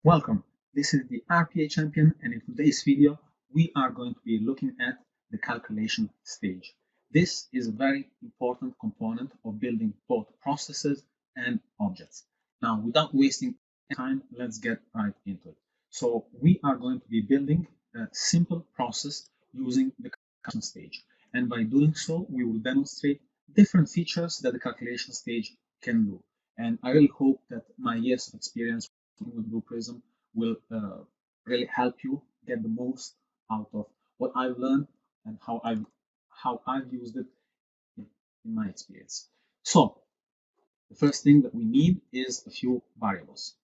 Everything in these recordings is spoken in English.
Welcome, this is the RPA champion, and in today's video we are going to be looking at the calculation stage. This is a very important component of building both processes and objects. Now, without wasting time, let's get right into it. So we are going to be building a simple process using the calculation stage, and by doing so we will demonstrate different features that the calculation stage can do. And I really hope that my years of experience with Blue Prism will really help you get the most out of what I've learned and how I've used it in my experience. So the first thing that we need is a few variables.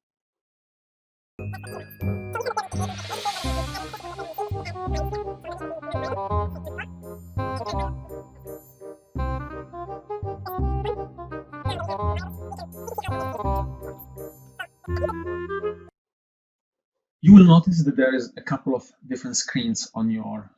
You will notice that there is a couple of different screens on your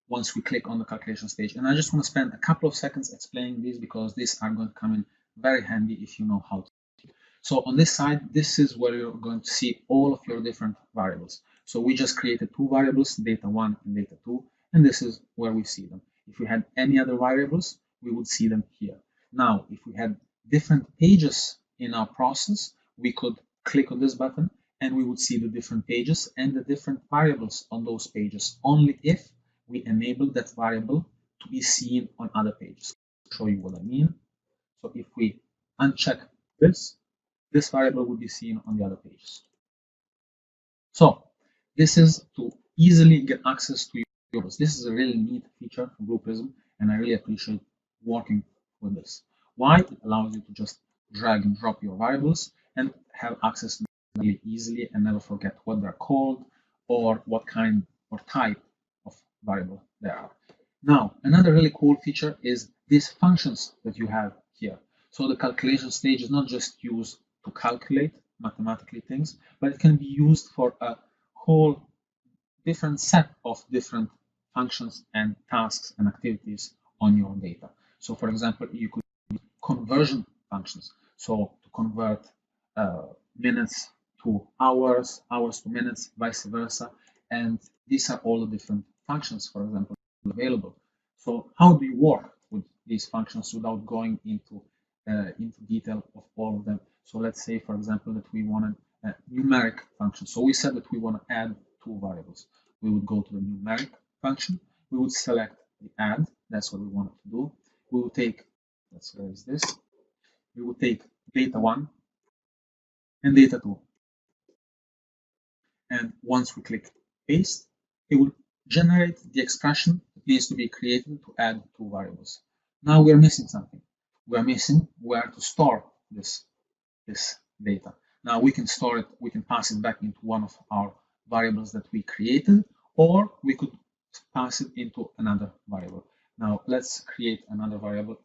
once we click on the calculation stage, and I just want to spend a couple of seconds explaining these because these are going to come in very handy if you know how to. So on this side, this is where you're going to see all of your different variables. So we just created two variables, data1 and data2, and this is where we see them. If we had any other variables, we would see them here. Now, if we had different pages in our process, we could click on this button and we would see the different pages and the different variables on those pages, only if we enable that variable to be seen on other pages. I'll show you what I mean. So if we uncheck this variable will be seen on the other pages. So this is to easily get access to your variables. This is a really neat feature from Blue Prism, and I really appreciate working with this. Why? It allows you to just drag and drop your variables and have access to them really easily and never forget what they're called or what kind or type of variable they are. Now, another really cool feature is these functions that you have here. So the calculation stage is not just used to calculate mathematically things, but it can be used for a whole different set of different functions and tasks and activities on your data. So for example, you could use conversion functions. So to convert minutes to hours, hours to minutes, vice versa. And these are all the different functions, for example, available. So how do you work with these functions without going into detail of all of them? So let's say, for example, that we wanted a numeric function. So we said that we want to add two variables. We would go to the numeric function. We would select the add. That's what we wanted to do. We will take, let's erase this. We will take data1 and data2. And once we click paste, it will generate the expression that needs to be created to add two variables. Now we're missing something. We're missing where to store this data. Now we can store it, we can pass it back into one of our variables that we created, or we could pass it into another variable. Now let's create another variable.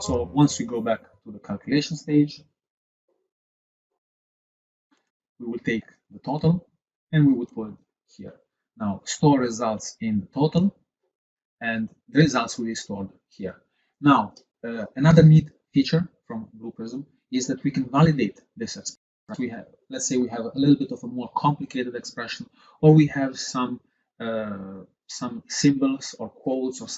So once we go back to the calculation stage, we will take the total and we would put it here. Now store results in the total, and the results will be stored here. Now, another neat feature from Blue Prism is that we can validate this expression. We have, let's say, we have a little bit of a more complicated expression, or we have some symbols or quotes or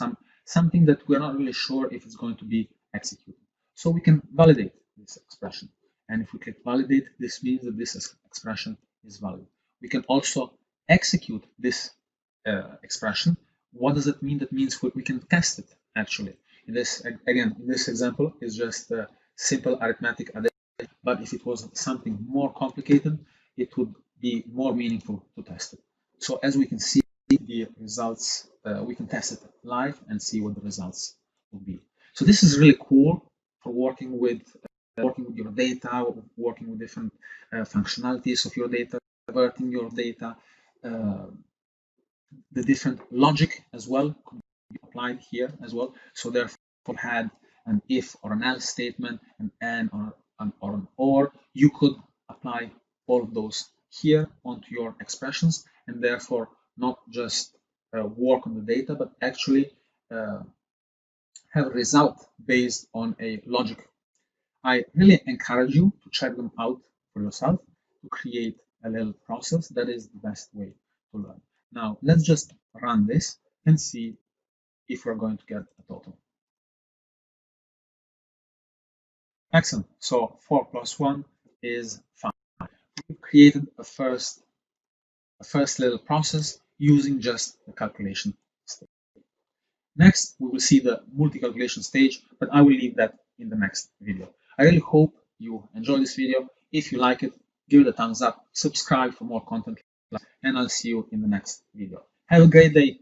something that we're not really sure if it's going to be executed. So we can validate this expression, and if we click validate, this means that this expression is valid. We can also execute this expression. What does it mean? That means we can test it actually. In this, again, in this example is just a simple arithmetic addition, but if it was something more complicated, it would be more meaningful to test it. So as we can see the results, we can test it live and see what the results will be. So this is really cool for working with your data, working with different functionalities of your data, converting your data. The different logic as well could be applied here as well. So therefore, had an if or an else statement, an and or an or, you could apply all of those here onto your expressions, and therefore not just work on the data, but actually have a result based on a logic. I really encourage you to check them out for yourself to create a little process. That is the best way to learn. Now, let's just run this and see if we're going to get a total. Excellent. So 4 plus 1 is 5. We've created a first little process using just the calculation stage. Next, we will see the multi-calculation stage, but I will leave that in the next video. I really hope you enjoy this video. If you like it, give it a thumbs up, subscribe for more content, and I'll see you in the next video. Have a great day.